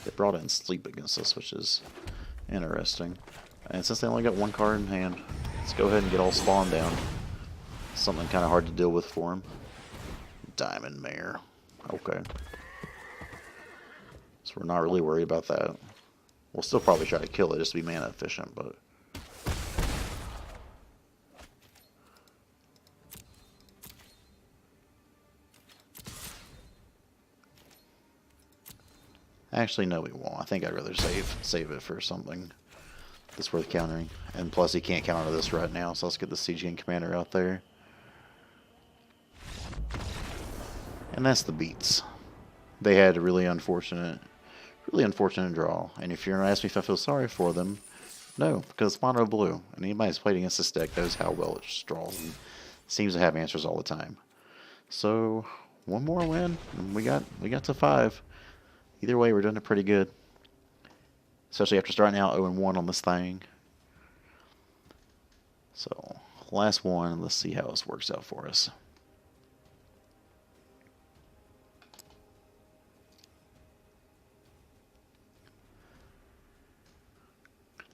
They brought in Sleep against us, which is interesting. And since they only got one card in hand, let's go ahead and get all Spawn down. Something kind of hard to deal with for him. Diamond Mare. Okay. So we're not really worried about that. We'll still probably try to kill it just to be mana efficient, but... Actually, no, we won't. I think I'd rather save it for something that's worth countering. And plus, he can't counter this right now, so let's get the Siege King Commander out there. And that's the beats. They had a really unfortunate draw. And if you're going to ask me if I feel sorry for them, no, because it's mono blue. And anybody who's played against this deck knows how well it draws and seems to have answers all the time. So, one more win, and we got to 5. Either way, we're doing it pretty good. Especially after starting out 0-1 on this thing. So, last one. Let's see how this works out for us.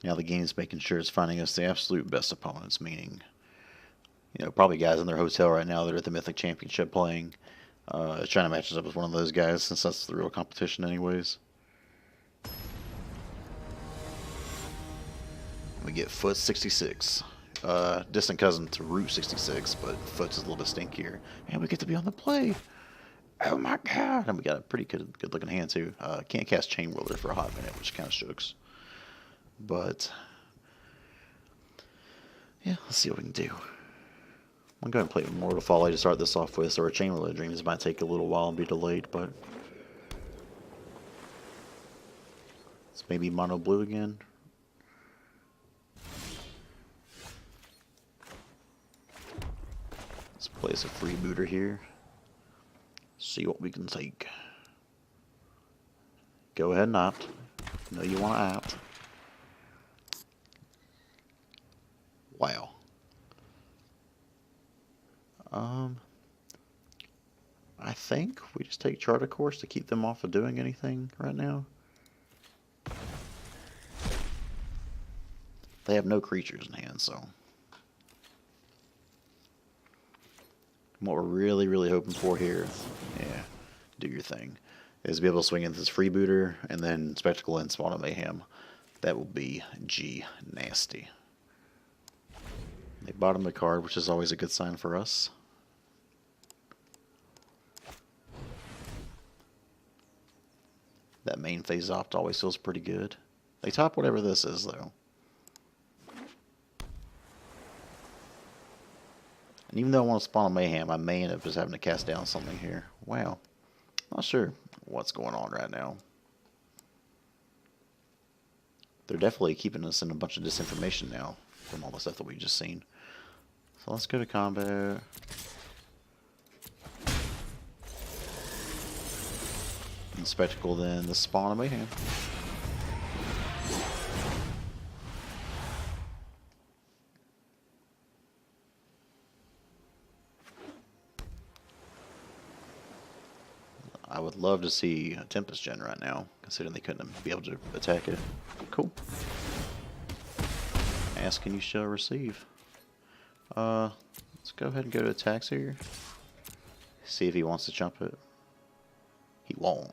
Now the game's making sure it's finding us the absolute best opponents, meaning, you know, probably guys in their hotel right now that are at the Mythic Championship playing. Trying to match us up with one of those guys, since that's the real competition anyways. We get Foot 66. Distant cousin to Root 66, but Foot's is a little bit stinkier. And we get to be on the play. Oh my god. And we got a pretty good looking hand too. Can't cast Chain Whirler for a hot minute, which kind of shooks. But yeah, let's see what we can do. I'm going to play Immortal Folly to start this off with, or a Chain Whirler Dreams might take a little while and be delayed, but it's maybe mono blue again. Let's place a freebooter here. See what we can take. Go ahead and opt. No, you want to opt. Wow. I think we just take Charter Course to keep them off of doing anything right now. They have no creatures in hand, so. What we're really hoping for here, yeah, do your thing, is be able to swing into this freebooter and then Spectacle and Spawn of Mayhem. That will be G nasty. They bottom the card, which is always a good sign for us. That main phase opt always feels pretty good. They top whatever this is, though. And even though I want to spawn a Mayhem, I may end up just having to cast down something here. Wow. Not sure what's going on right now. They're definitely keeping us in a bunch of disinformation now from all the stuff that we've just seen. So let's go to combat. And Spectacle, then the Spawn of Mayhem. I would love to see a Tempest Gen right now, considering they couldn't be able to attack it. Cool. Ask and you shall receive. Let's go ahead and go to attacks here. See if he wants to jump it. He won't.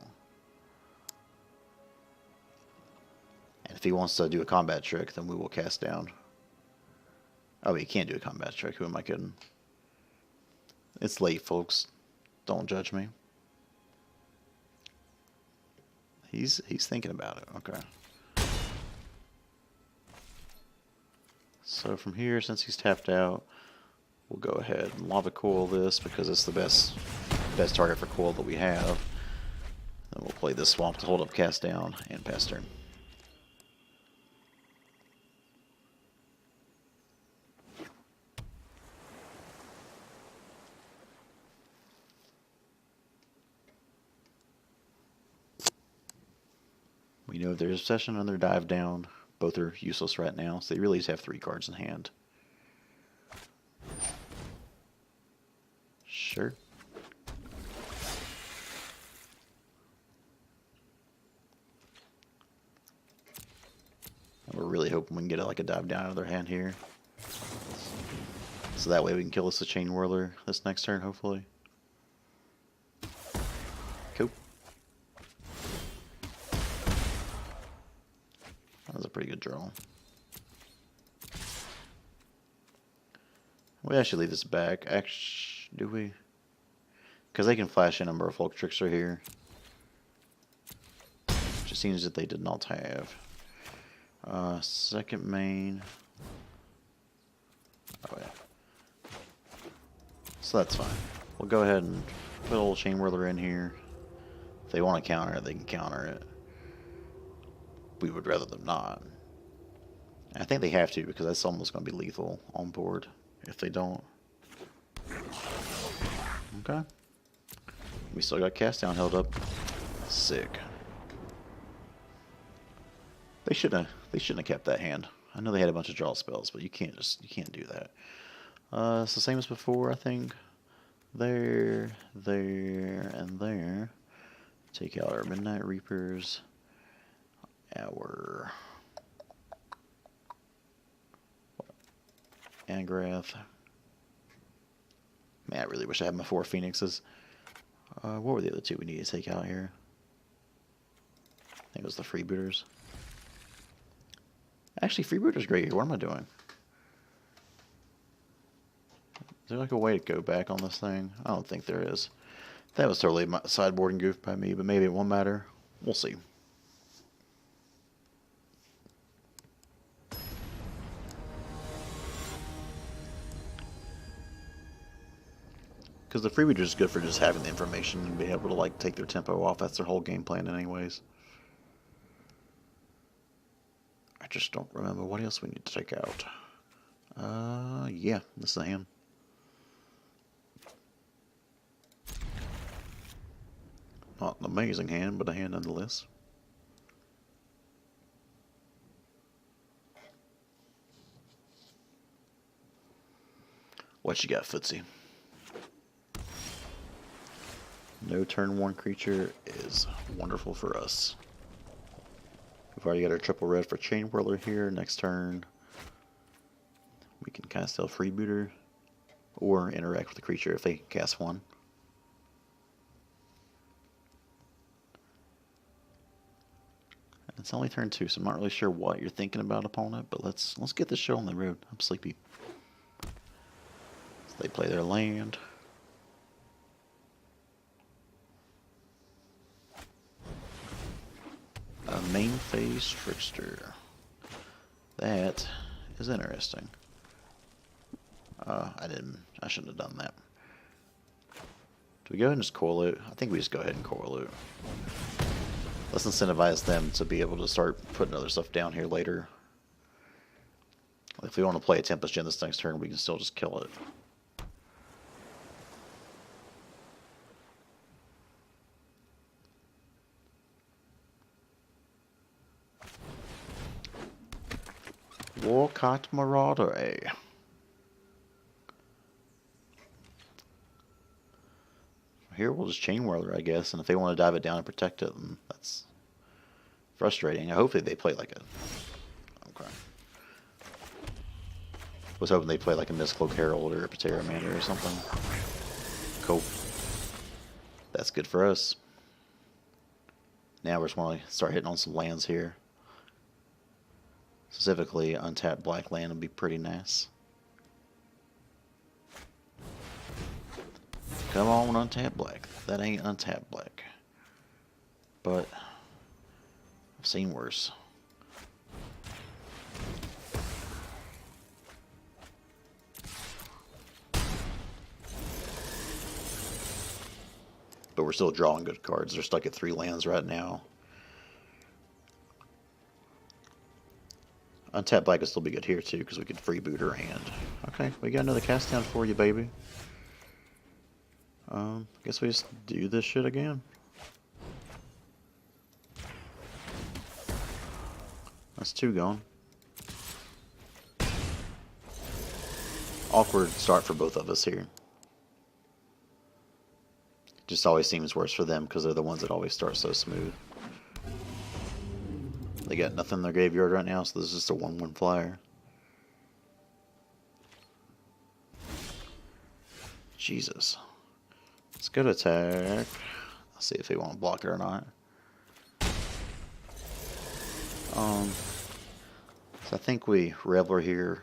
And if he wants to do a combat trick, then we will cast down. Oh, he can't do a combat trick. Who am I kidding? It's late, folks. Don't judge me. He's thinking about it. Okay. So from here, since he's tapped out, we'll go ahead and Lava Coil this because it's the best target for coil that we have. Then we'll play this Swamp to hold up cast down and pass turn. We know there's Obsession and their Dive Down. Both are useless right now, so they really just have 3 cards in hand. Sure. And we're really hoping we can get like a Dive Down out of their hand here. So that way we can kill us a Chain Whirler this next turn, hopefully. Cool. That was a pretty good draw. We actually leave this back. Actually, do we? Because they can flash in a Merfolk Trickster here. Which it seems that they did not have. Second main. Oh yeah. So that's fine. We'll go ahead and put a little Chain Whirler in here. If they want to counter it, they can counter it. We would rather them not. I think they have to because that's almost going to be lethal on board if they don't. Okay. We still got cast down held up. Sick. They shouldn't have kept that hand. I know they had a bunch of draw spells, but you can't do that. It's the same as before, I think. There, and there. Take out our Midnight Reapers. Our Angrath. Man, I really wish I had my 4 Phoenixes. What were the other 2 we need to take out here? I think it was the Freebooters. Actually, Freebooter's great here. What am I doing? Is there like a way to go back on this thing? I don't think there is. That was totally my sideboarding goof by me, but maybe it won't matter. We'll see. Because the Freebooter is good for just having the information and being able to like take their tempo off. That's their whole game plan anyways. I just don't remember what else we need to take out. Yeah, this is a hand. Not an amazing hand, but a hand nonetheless. What you got, Footsie? No turn 1 creature is wonderful for us. We've already got our triple red for Chain Whirler here. Next turn, we can cast a Freebooter or interact with the creature if they cast 1. It's only turn 2, so I'm not really sure what you're thinking about opponent, but let's get this show on the road. I'm sleepy. So they play their land. A main phase Trickster. That is interesting. I shouldn't have done that. Do we go ahead and just coil it? I think we just go ahead and coil it. Let's incentivize them to be able to start putting other stuff down here later. If we want to play a Tempest Gen this next turn, we can still just kill it. Warcot Marauder, eh? here we'll just Chain Whirler, I guess. And if they want to dive it down and protect it, then that's frustrating. Hopefully they play like a... Okay. Was hoping they play like a Mistcloak Herald or a Pteramander or something. Cool. That's good for us. Now we just want to start hitting on some lands here. Specifically, untapped black land would be pretty nice. Come on, untapped black. That ain't untapped black. But I've seen worse. But we're still drawing good cards. They're stuck at 3 lands right now. Untapped black will still be good here too, because we could freeboot her hand. Okay, we got another cast down for you, baby. Guess we just do this shit again. That's 2 gone. Awkward start for both of us here. Just always seems worse for them because they're the ones that always start so smooth. They got nothing in their graveyard right now, so this is just a 1/1 flyer. Jesus. Let's go to attack. Let's see if they want to block it or not. So I think we Reveler here.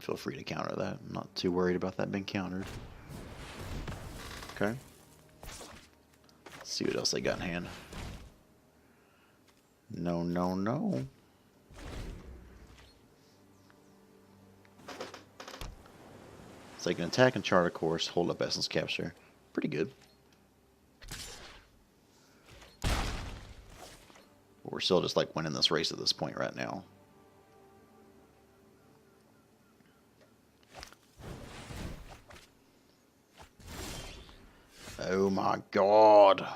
Feel free to counter that. I'm not too worried about that being countered. Okay. Let's see what else they got in hand. No, no, no. So they can attack and chart a course, hold up Essence Capture. Pretty good. But we're still just like winning this race at this point right now. Oh my god.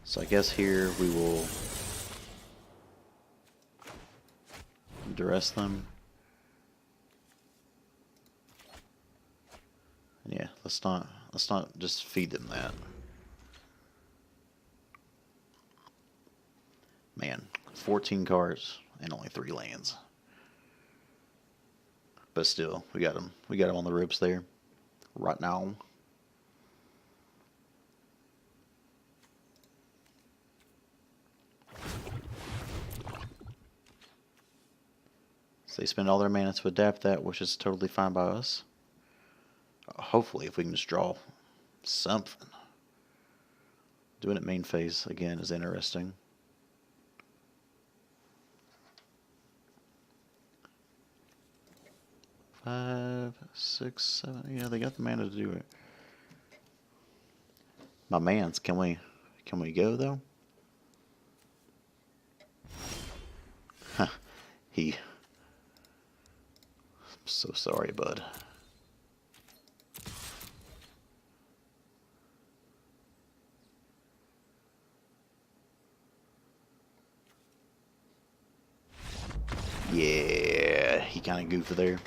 So I guess here we will duress them. Yeah, let's not just feed them that. Man, 14 cards and only 3 lands. But still, we got them. We got them on the ropes there, right now. So they spend all their mana to adapt that, which is totally fine by us. Hopefully, if we can just draw something. Doing it main phase again is interesting. Five, 6, 7. Yeah, they got the mana to do it. My mans, can we go though? Huh. I'm so sorry, bud. Yeah, he kind of goofed there.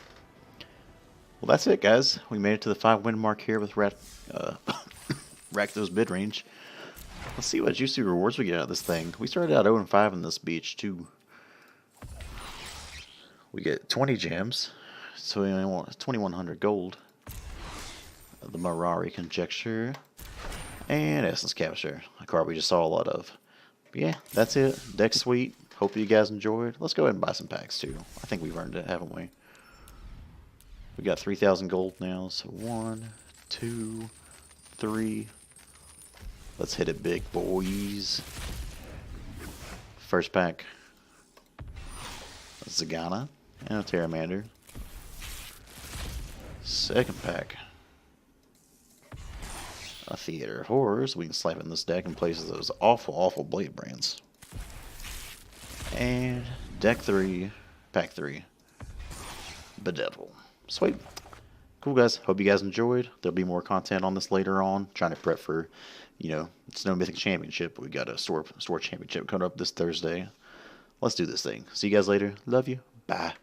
Well, that's it, guys. We made it to the 5-win mark here with Rakdos Midrange. Let's see what juicy rewards we get out of this thing. We started out 0-5 in this beach, too. We get 20 gems, so we only want 2,100 gold. The Mirari Conjecture, and Essence Capture, a card we just saw a lot of. But yeah, that's it. Deck's sweet. Hope you guys enjoyed. Let's go ahead and buy some packs, too. I think we've earned it, haven't we? We got 3,000 gold now, so 1, 2, 3. Let's hit it big, boys. First pack. A Zagana and a Pteramander. Second pack. A Theater of Horrors. We can slap in this deck in place of those awful, awful Blade Brands. And deck 3, pack 3. Bedevil. Sweet. Cool. cool, guys. Hope you guys enjoyed. There'll be more content on this later on. Trying to prep for, Snow Mythic Championship. We got a store championship coming up this Thursday. Let's do this thing. See you guys later. Love you. Bye.